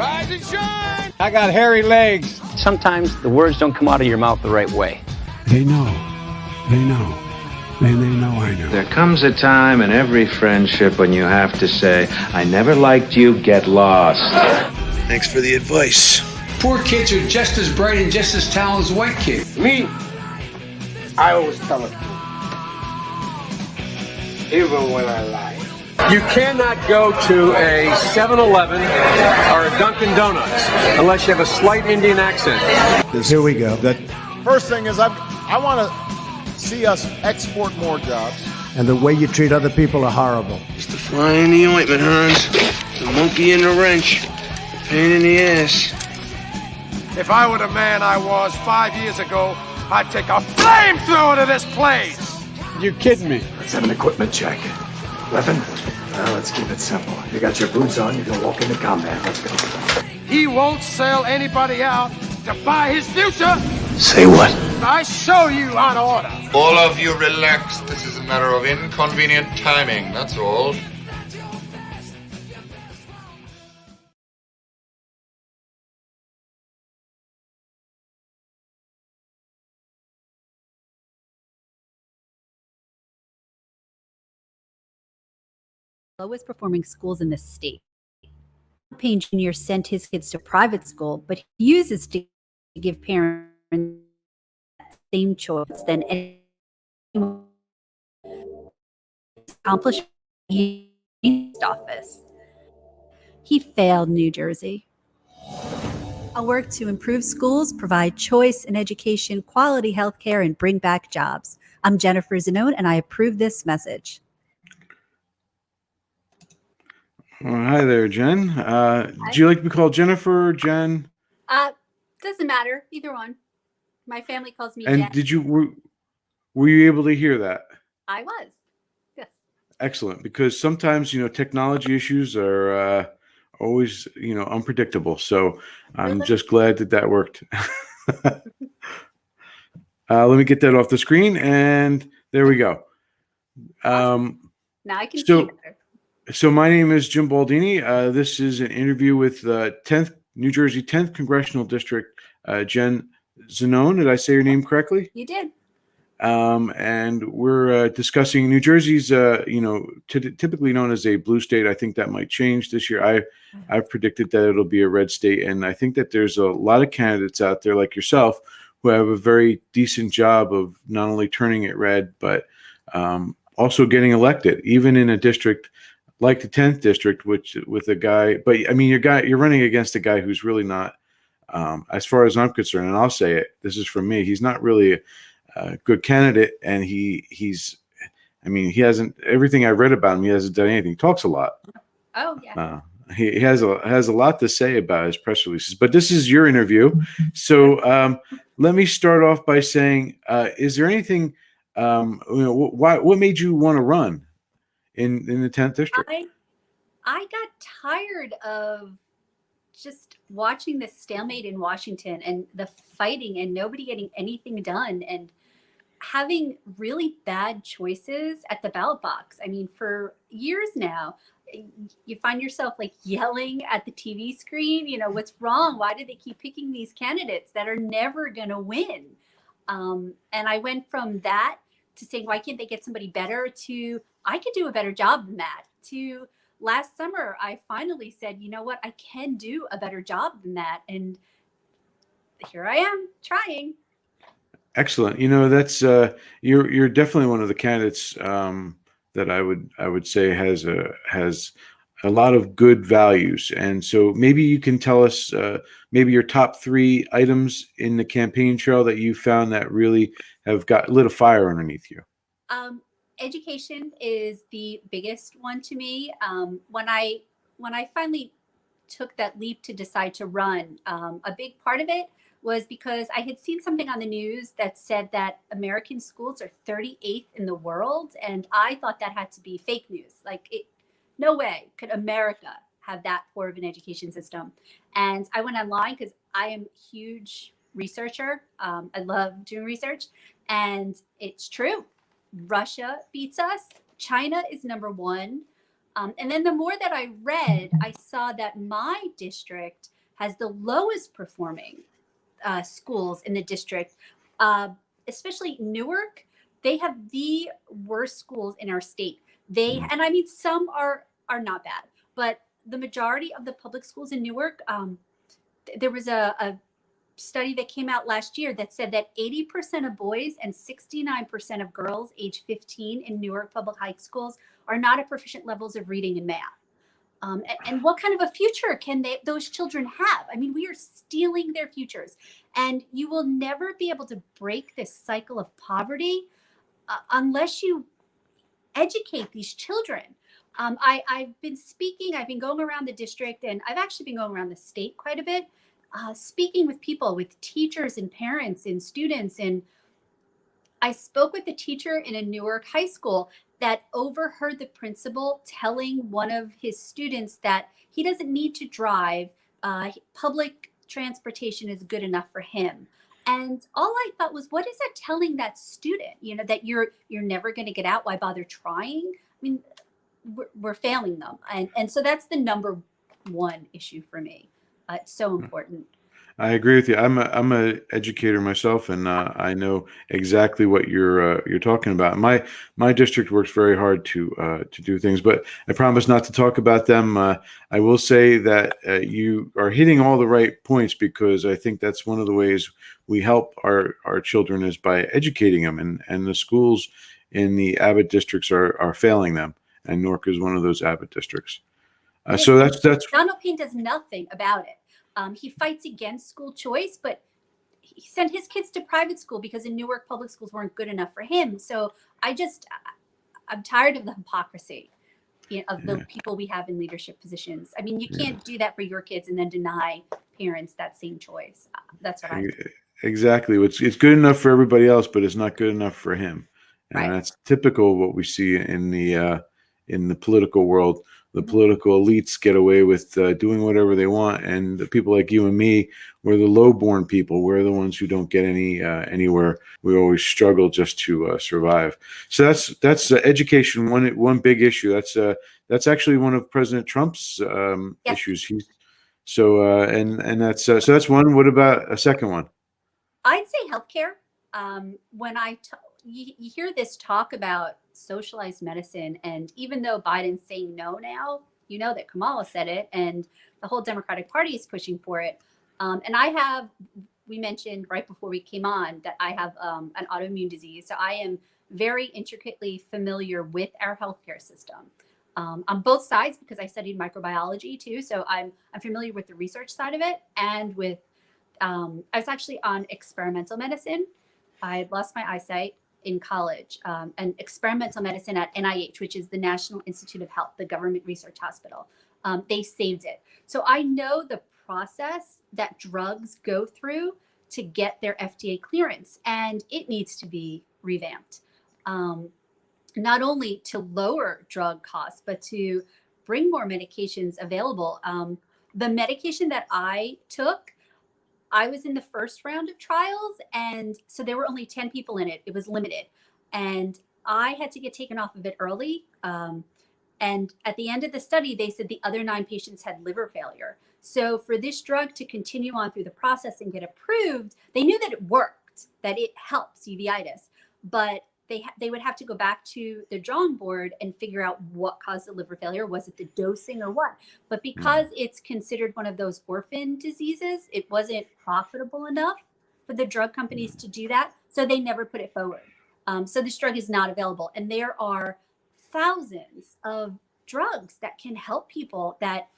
Rise and shine! I got hairy legs. Sometimes the words don't come out of your mouth the right way. They know. They know. And they know I know. There comes a time in every friendship when you have to say, I never liked you, get lost. Thanks for the advice. Poor kids are just as bright and just as talented as white kids. Me, I always tell it. Even when I lie. You cannot go to a 7-Eleven or a Dunkin' Donuts unless you have a slight Indian accent. Here we go. First thing is, I want to see us export more jobs. And the way you treat other people are horrible. It's the fly in the ointment, Hans. The monkey in the wrench. The pain in the ass. If I were the man I was 5 years ago, I'd take a flamethrower to this place. You're kidding me. Let's have an equipment check. Weapon? Let's keep it simple. You got your boots on, you can walk into combat. Let's go. He won't sell anybody out to buy his future. Say what? I show you on order. All of you relax. This is a matter of inconvenient timing, that's all. Lowest performing schools in the state. Payne Jr. sent his kids to private school, but he uses to give parents the same choice than anyone accomplished in the office. He failed New Jersey. I'll work to improve schools, provide choice in education, quality health care, and bring back jobs. I'm Jennifer Zinone, and I approve this message. Hi there, Jen. Do you like to be called Jennifer or Jen? Doesn't matter. Either one. My family calls me And Jen. Were you able to hear that? I was. Yes. Excellent, because sometimes, technology issues are always, unpredictable. So I'm just glad that worked. Let me get that off the screen, and there we go. Awesome. Now I can see better. So my name is Jim Baldini. This is an interview with New Jersey 10th Congressional District, Jen Zinone. Did I say your name correctly? You did. And we're discussing New Jersey's, typically known as a blue state. I think that might change this year. I've predicted that it'll be a red state. And I think that there's a lot of candidates out there like yourself who have a very decent job of not only turning it red, but also getting elected, even in a district like the 10th district, which with a guy, but I mean, you're running against a guy who's really not, as far as I'm concerned, and I'll say it, this is from me, he's not really a good candidate. And he hasn't, everything I've read about him, he hasn't done anything. He talks a lot. Oh yeah. He has a lot to say about his press releases, but this is your interview. So let me start off by saying, is there anything, what made you want to run in the 10th district? I got tired of just watching the stalemate in Washington and the fighting and nobody getting anything done and having really bad choices at the ballot box. I mean, for years now, you find yourself like yelling at the TV screen, what's wrong? Why do they keep picking these candidates that are never going to win? And I went from that to saying, why can't they get somebody better, to I could do a better job than that, to last summer, I finally said, you know what, I can do a better job than that. And here I am trying. Excellent. That's you're definitely one of the candidates that I would say has a lot of good values. And so maybe you can tell us maybe your top 3 items in the campaign trail that you found that really have lit a fire underneath you. Education is the biggest one to me. When I finally took that leap to decide to run, a big part of it was because I had seen something on the news that said that American schools are 38th in the world. And I thought that had to be fake news. No way could America have that poor of an education system. And I went online because I am a huge researcher. I love doing research. And it's true. Russia beats us. China is number 1. And then the more that I read, I saw that my district has the lowest performing schools in the district, especially Newark. They have the worst schools in our state. And I mean, some are not bad, but the majority of the public schools in Newark, there was a study that came out last year that said that 80% of boys and 69% of girls age 15 in Newark public high schools are not at proficient levels of reading and math. And what kind of a future can those children have? I mean, we are stealing their futures, and you will never be able to break this cycle of poverty unless you educate these children. I've been speaking, I've been going around the district, and I've actually been going around the state quite a bit, speaking with people, with teachers and parents and students. And I spoke with a teacher in a Newark high school that overheard the principal telling one of his students that he doesn't need to drive. Public transportation is good enough for him. And all I thought was, what is that telling that student? You know, that you're never going to get out. Why bother trying? I mean, we're failing them. And so that's the number one issue for me. It's so important. I agree with you. I'm a educator myself, and I know exactly what you're talking about. My district works very hard to do things, but I promise not to talk about them. I will say that you are hitting all the right points, because I think that's one of the ways we help our children is by educating them, and the schools in the Abbott districts are failing them, and Newark is one of those Abbott districts. So that's Donald Payne does nothing about it. He fights against school choice, but he sent his kids to private school because in Newark public schools weren't good enough for him. So I'm tired of the hypocrisy, of the people we have in leadership positions. I mean, you can't do that for your kids and then deny parents that same choice. That's what I think. Exactly. It's good enough for everybody else, but it's not good enough for him. And Right. that's typical of what we see in the political world. The political elites get away with doing whatever they want, and the people like you and me, we're the low-born people. We're the ones who don't get anywhere. We always struggle just to survive. So that's education. One big issue. That's actually one of President Trump's issues. And that's one. What about a second one? I'd say healthcare. When you hear this talk about socialized medicine, and even though Biden's saying no now, you know that Kamala said it, and the whole Democratic Party is pushing for it. And we mentioned right before we came on that I have an autoimmune disease, so I am very intricately familiar with our healthcare system on both sides, because I studied microbiology too. So I'm familiar with the research side of it, and with I was actually on experimental medicine. I lost my eyesight in college, and experimental medicine at NIH, which is the National Institute of Health, the government research hospital. They saved it. So I know the process that drugs go through to get their FDA clearance, and it needs to be revamped. Not only to lower drug costs, but to bring more medications available. The medication that I took, I was in the first round of trials, and so there were only 10 people in it. It was limited, and I had to get taken off of it early. And at the end of the study, they said the other 9 patients had liver failure. So for this drug to continue on through the process and get approved, they knew that it worked, that it helps uveitis, but they would have to go back to the drawing board and figure out what caused the liver failure. Was it the dosing or what? But because it's considered one of those orphan diseases, it wasn't profitable enough for the drug companies to do that. So they never put it forward. So this drug is not available. And there are thousands of drugs that can help people that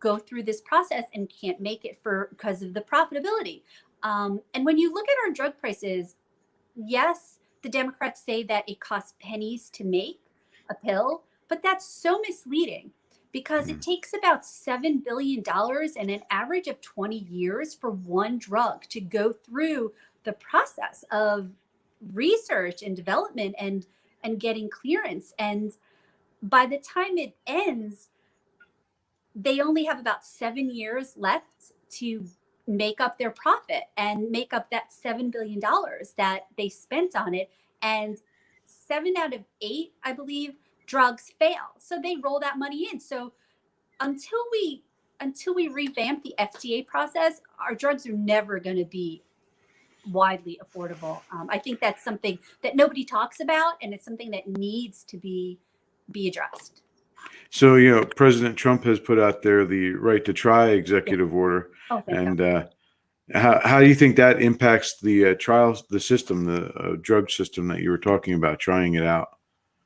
go through this process and can't make it because of the profitability. And when you look at our drug prices, yes, the Democrats say that it costs pennies to make a pill, but that's so misleading, because it takes about $7 billion and an average of 20 years for one drug to go through the process of research and development and getting clearance. And by the time it ends, they only have about 7 years left to make up their profit and make up that $7 billion that they spent on it. And 7 out of 8, I believe, drugs fail. So they roll that money in. So until we revamp the FDA process, our drugs are never going to be widely affordable. I think that's something that nobody talks about, and it's something that needs to be addressed. So, President Trump has put out there the right to try executive order. Oh, thank And God. how do you think that impacts the trials, the system, the drug system that you were talking about, trying it out?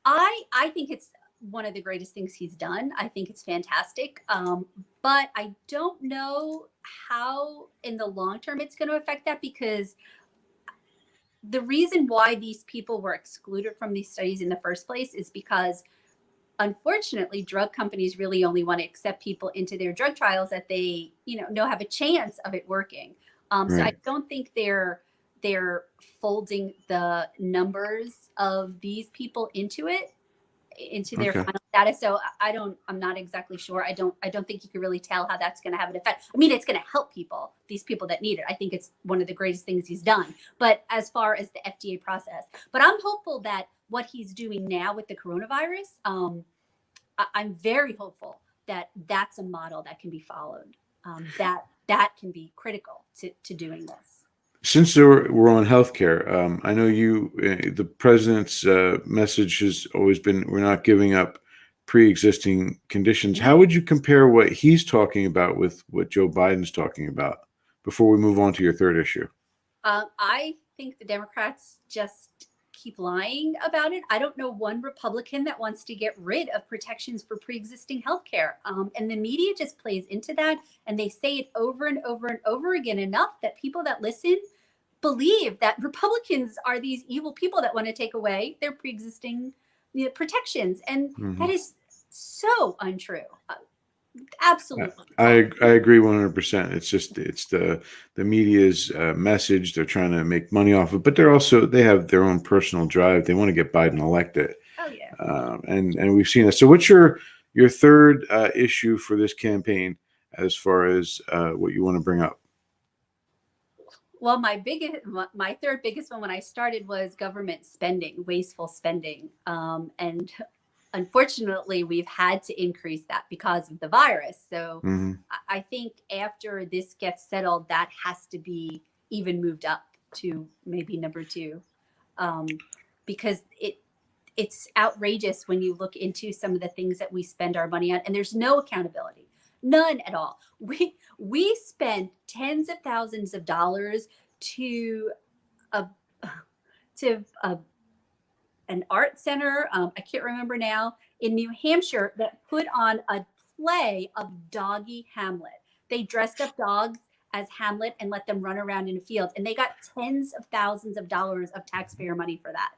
I think it's one of the greatest things he's done. I think it's fantastic. But I don't know how in the long term it's going to affect that, because the reason why these people were excluded from these studies in the first place is because, unfortunately, drug companies really only want to accept people into their drug trials that they, know have a chance of it working. So I don't think they're folding the numbers of these people into their final status. So I'm not exactly sure. I don't think you can really tell how that's going to have an effect. I mean, it's going to help these people that need it. I think it's one of the greatest things he's done. But as far as the FDA process, but I'm hopeful that what he's doing now with the coronavirus, I'm very hopeful that that's a model that can be followed. That can be critical to doing this. Since we're on healthcare, I know the president's message has always been, we're not giving up pre-existing conditions. How would you compare what he's talking about with what Joe Biden's talking about before we move on to your third issue? I think the Democrats just keep lying about it. I don't know one Republican that wants to get rid of protections for pre-existing healthcare. And the media just plays into that, and they say it over and over and over again enough that people that listen believe that Republicans are these evil people that want to take away their pre-existing protections. And that is so untrue. Absolutely. I agree 100%. It's just, it's the media's message. They're trying to make money off of, but they have their own personal drive. They want to get Biden elected. Oh yeah. And we've seen that. So what's your third issue for this campaign as far as what you want to bring up? Well, my third biggest one when I started was government spending, wasteful spending. And unfortunately, we've had to increase that because of the virus. So I think after this gets settled, that has to be even moved up to maybe number 2, because it's outrageous when you look into some of the things that we spend our money on, and there's no accountability. None at all. We spend tens of thousands of dollars to an art center. I can't remember now, in New Hampshire, that put on a play of Doggy Hamlet. They dressed up dogs as Hamlet and let them run around in a field, and they got tens of thousands of dollars of taxpayer money for that.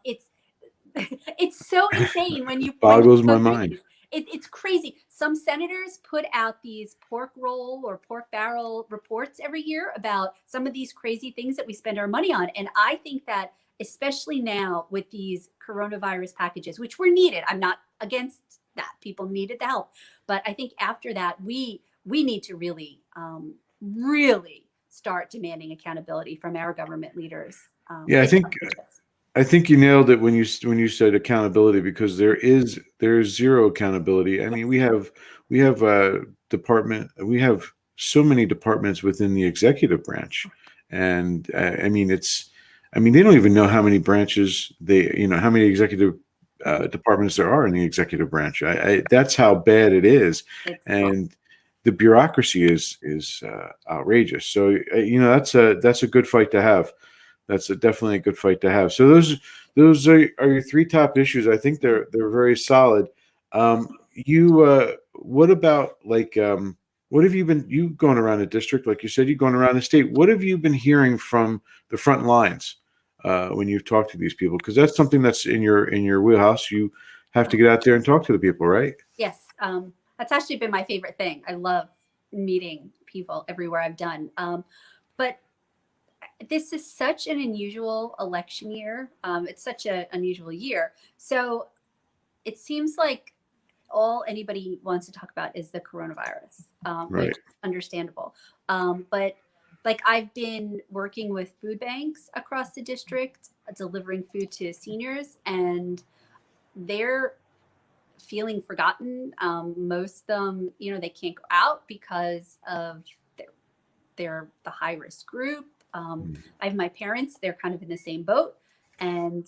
It's so insane when you boggles my mind. It's crazy. Some senators put out these pork roll or pork barrel reports every year about some of these crazy things that we spend our money on. And I think that, especially now with these coronavirus packages, which were needed, I'm not against that. People needed the help. But I think after that, we need to really, really start demanding accountability from our government leaders. Yeah, I think you nailed it when you said accountability, because there's zero accountability. I mean, we have a department, we have so many departments within the executive branch, and I mean, they don't even know how many branches how many executive departments there are in the executive branch. That's how bad it is, and the bureaucracy is outrageous. So that's a good fight to have. That's definitely a good fight to have. So those are your 3 top issues. I think they're very solid. What about what have you going around the district? Like you said, you're going around the state. What have you been hearing from the front lines when you've talked to these people? Because that's something that's in your wheelhouse. You have to get out there and talk to the people, right? Yes. That's actually been my favorite thing. I love meeting people everywhere I've done. But this is such an unusual election year. It's such an unusual year. So it seems like all anybody wants to talk about is the coronavirus, which is understandable. But I've been working with food banks across the district, delivering food to seniors, and they're feeling forgotten. Most of them, they can't go out because of they're the high risk group. I have my parents; they're kind of in the same boat, and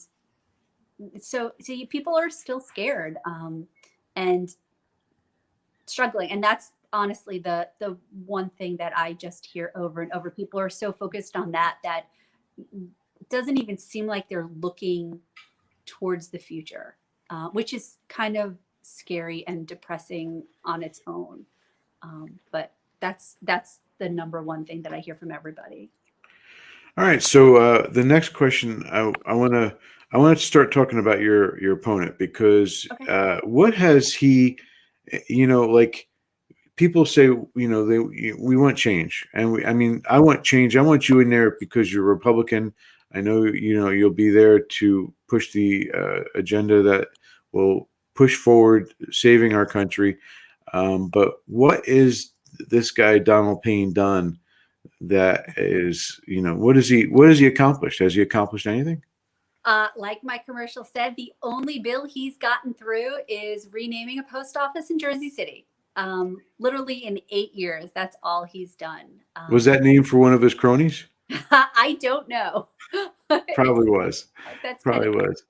so people are still scared and struggling, and that's honestly the one thing that I just hear over and over. People are so focused on that it doesn't even seem like they're looking towards the future, which is kind of scary and depressing on its own. But that's the number one thing that I hear from everybody. All right. So the next question, I want to start talking about your opponent, because what has he, like people say, we want change, and I want change. I want you in there because you're Republican. I know you'll be there to push the agenda that will push forward saving our country. But what is this guy Donald Payne done that is, what has he accomplished? Has he accomplished anything? Like my commercial said, the only bill he's gotten through is renaming a post office in Jersey City. Literally in 8 years, that's all he's done. Was that named for one of his cronies? I don't know. Probably was. That's probably kind of, was.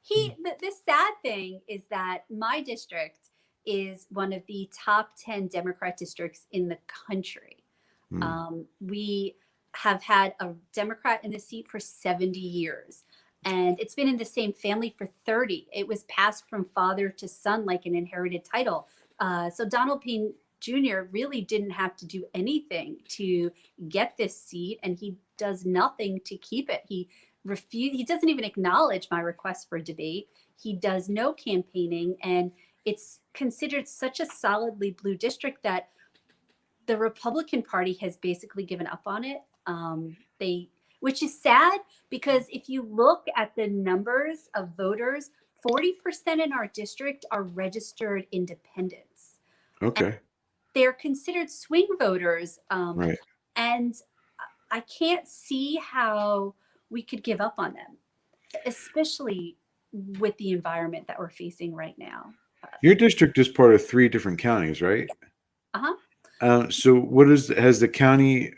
The sad thing is that my district is one of the top 10 Democrat districts in the country. We have had a Democrat in the seat for 70 years, and it's been in the same family for 30. It was passed from father to son like an inherited title. So Donald Payne Jr. really didn't have to do anything to get this seat, and he does nothing to keep it. He doesn't even acknowledge my request for a debate. He does no campaigning, and it's considered such a solidly blue district that the Republican Party has basically given up on it. Which is sad, because if you look at the numbers of voters, 40% in our district are registered independents. Okay. And they're considered swing voters. Right. And I can't see how we could give up on them, especially with the environment that we're facing right now. Your district is part of 3 different counties, right? Uh-huh. So has the county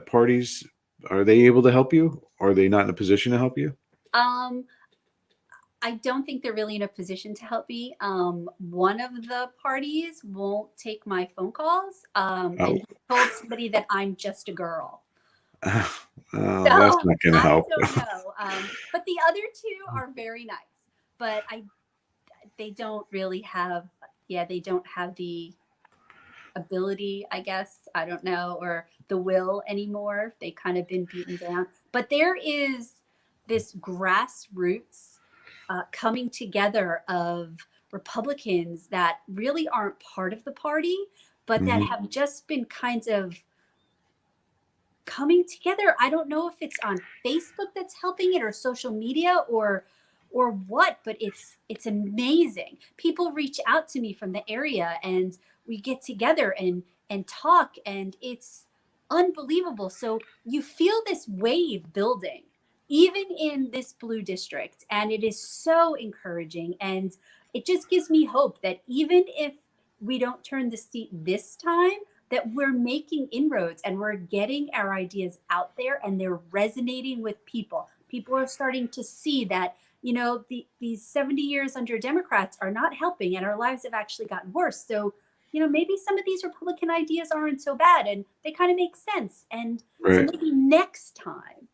parties, are they able to help you? Or are they not in a position to help you? I don't think they're really in a position to help me. One of the parties won't take my phone calls, and he told somebody that I'm just a girl. That's not going to help. I don't know. But the other 2 are very nice. But they don't really have, they don't have the ability, I guess, I don't know, or the will anymore. They kind of been beaten down. But there is this grassroots coming together of Republicans that really aren't part of the party, but that have just been kind of coming together. I don't know if it's on Facebook that's helping it, or social media, or what, but it's amazing. People reach out to me from the area, and we get together and talk, and it's unbelievable. So you feel this wave building, even in this blue district, and it is so encouraging, and it just gives me hope that even if we don't turn the seat this time, that we're making inroads and we're getting our ideas out there, and they're resonating with people. People are starting to see that, these 70 years under Democrats are not helping, and our lives have actually gotten worse. So, maybe some of these Republican ideas aren't so bad, and they kind of make sense. And so maybe next time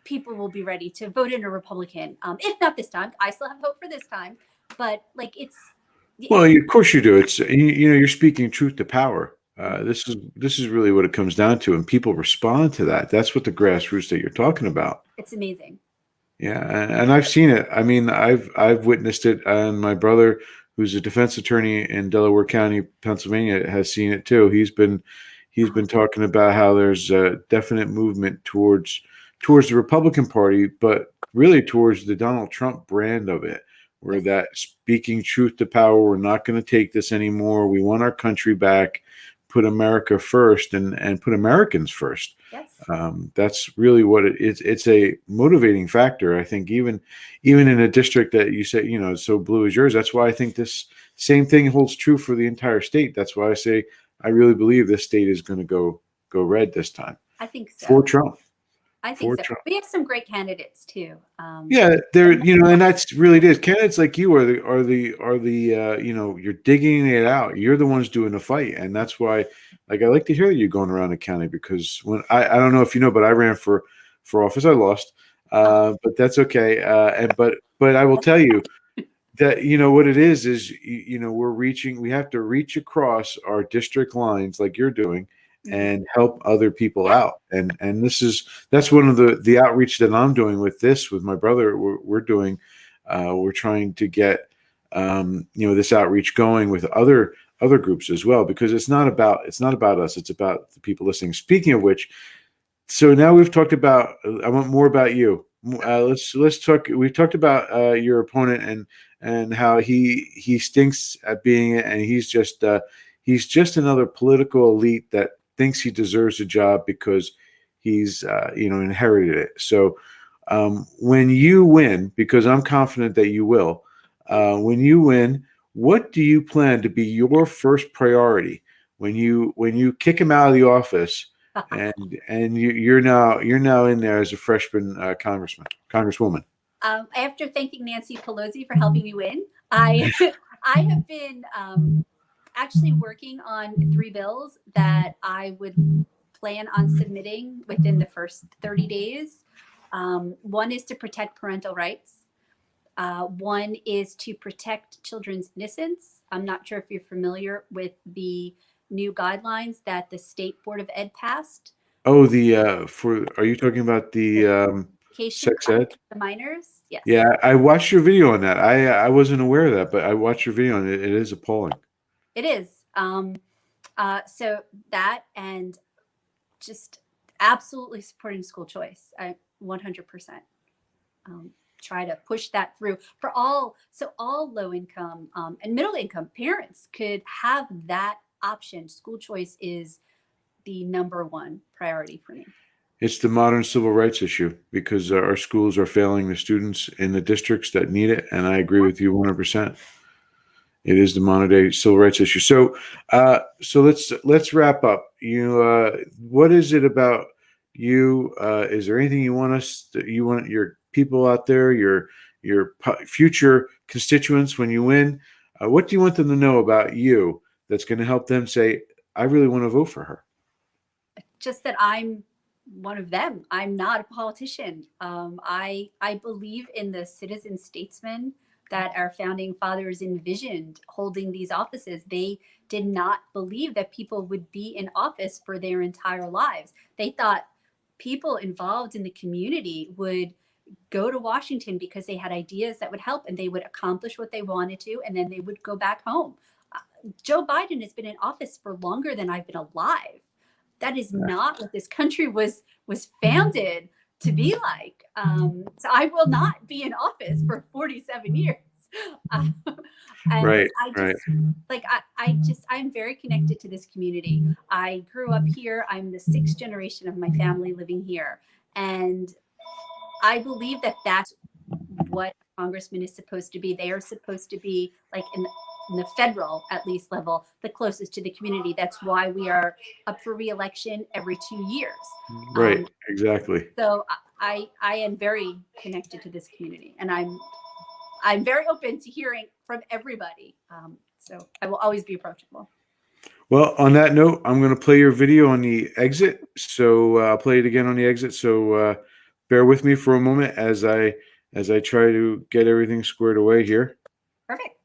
people will be ready to vote in a Republican. If not this time, I still have hope for this time. But well, of course you do. It's you're speaking truth to power. This is really what it comes down to, and people respond to that. That's what the grassroots that you're talking about. It's amazing. Yeah, and I've seen it. I've witnessed it, and my brother, who's a defense attorney in Delaware County, Pennsylvania, has seen it too. He's been talking about how there's a definite movement towards the Republican Party, but really towards the Donald Trump brand of it, where that speaking truth to power, we're not going to take this anymore. We want our country back. put America first and put Americans first. Yes. That's really what it is. It's a motivating factor. I think even in a district that you say, so blue as yours, that's why I think this same thing holds true for the entire state. That's why I say I really believe this state is going to go red this time. I think so. For Trump. I think so. Trump. We have some great candidates too. Yeah, they're and that's really it is. Candidates like you are the you're digging it out. You're the ones doing the fight, and that's why. Like I like to hear you going around the county because when I don't know if you know, but I ran for office. I lost, but that's okay. But I will tell you that what it is we have to reach across our district lines like you're doing and help other people out. And that's one of the outreach that I'm doing with my brother. We're doing, we're trying to get, this outreach going with other groups as well, because it's not about us. It's about the people listening. Speaking of which, so now we've talked about, I want more about you. Let's talk. We've talked about your opponent and how he stinks at being it. And he's just another political elite that thinks he deserves a job because he's inherited it. So when you win, because I'm confident that you will, when you win, what do you plan to be your first priority when you kick him out of the office and you're now in there as a freshman congresswoman? After thanking Nancy Pelosi for helping me win, I have been actually working on 3 bills that I would plan on submitting within the first 30 days. One is to protect parental rights. One is to protect children's innocence. I'm not sure if you're familiar with the new guidelines that the State Board of Ed passed. Oh, are you talking about the sex ed? The minors? Yes. Yeah, I watched your video on that. I wasn't aware of that, but I watched your video on it. It is appalling. It is. So that and just absolutely supporting school choice. I 100%. Try to push that through for all low income and middle income parents could have that option. School choice is the number one priority for me. It's the modern civil rights issue because our schools are failing the students in the districts that need it, and I agree with you 100%. It is the modern day civil rights issue. So let's wrap up. What is it about you? Is there anything you want your people out there, your future constituents when you win? What do you want them to know about you that's going to help them say, I really want to vote for her? Just that I'm one of them. I'm not a politician. I believe in the citizen statesmen that our founding fathers envisioned holding these offices. They did not believe that people would be in office for their entire lives. They thought people involved in the community would go to Washington because they had ideas that would help and they would accomplish what they wanted to, and then they would go back home. Joe Biden has been in office for longer than I've been alive. That is not what this country was founded to be like. So I will not be in office for 47 years. Right. I'm very connected to this community. I grew up here. I'm the 6th generation of my family living here. And I believe that that's what congressman is supposed to be. They are supposed to be like in the federal, at least level, the closest to the community. That's why we are up for re-election every 2 years. Right, exactly. So I am very connected to this community, and I'm very open to hearing from everybody. So I will always be approachable. Well, on that note, I'm going to play your video on the exit. So I'll play it again on the exit. So bear with me for a moment as I try to get everything squared away here. Perfect.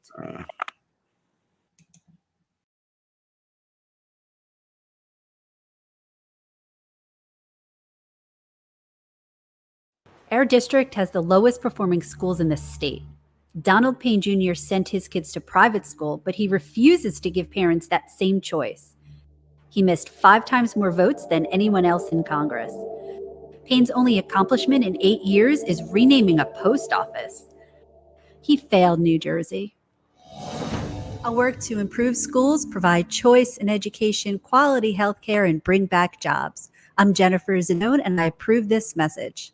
Our district has the lowest performing schools in the state. Donald Payne Jr. sent his kids to private school, but he refuses to give parents that same choice. He missed 5 times more votes than anyone else in Congress. Payne's only accomplishment in 8 years is renaming a post office. He failed New Jersey. I'll work to improve schools, provide choice in education, quality healthcare, and bring back jobs. I'm Jennifer Zinone, and I approve this message.